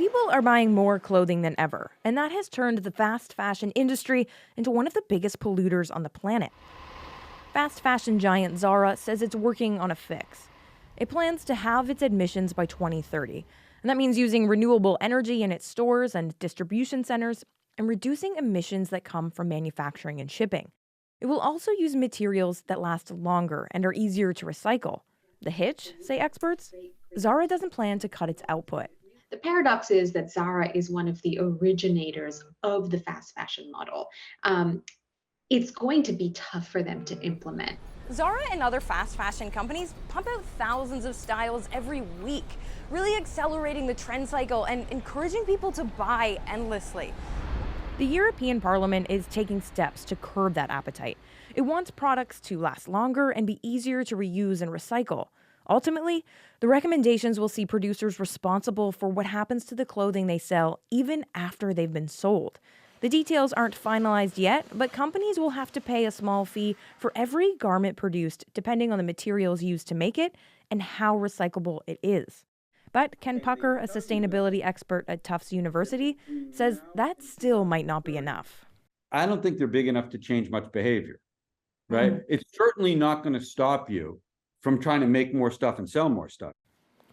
People are buying more clothing than ever, and that has turned the fast fashion industry into one of the biggest polluters on the planet. Fast fashion giant Zara says it's working on a fix. It plans to halve its emissions by 2030, and that means using renewable energy in its stores and distribution centers and reducing emissions that come from manufacturing and shipping. It will also use materials that last longer and are easier to recycle. The hitch, say experts? Zara doesn't plan to cut its output. The paradox is that Zara is one of the originators of the fast fashion model. It's going to be tough for them to implement. Zara and other fast fashion companies pump out thousands of styles every week, really accelerating the trend cycle and encouraging people to buy endlessly. The European Parliament is taking steps to curb that appetite. It wants products to last longer and be easier to reuse and recycle. Ultimately, the recommendations will see producers responsible for what happens to the clothing they sell even after they've been sold. The details aren't finalized yet, but companies will have to pay a small fee for every garment produced, depending on the materials used to make it and how recyclable it is. But Ken Pucker, a sustainability expert at Tufts University, says that still might not be enough. I don't think they're big enough to change much behavior, right? It's certainly not going to stop you from trying to make more stuff and sell more stuff.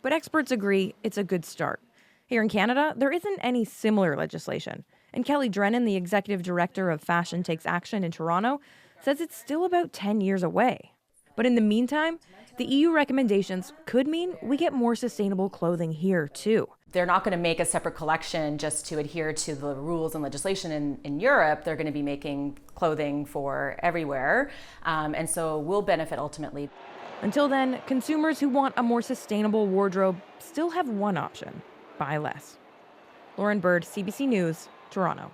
But experts agree it's a good start. Here in Canada, there isn't any similar legislation. And Kelly Drennan, the executive director of Fashion Takes Action in Toronto, says it's still about 10 years away. But in the meantime, the EU recommendations could mean we get more sustainable clothing here, too. They're not going to make a separate collection just to adhere to the rules and legislation in Europe. They're going to be making clothing for everywhere. And so we'll benefit ultimately. Until then, consumers who want a more sustainable wardrobe still have one option: buy less. Lauren Bird, CBC News, Toronto.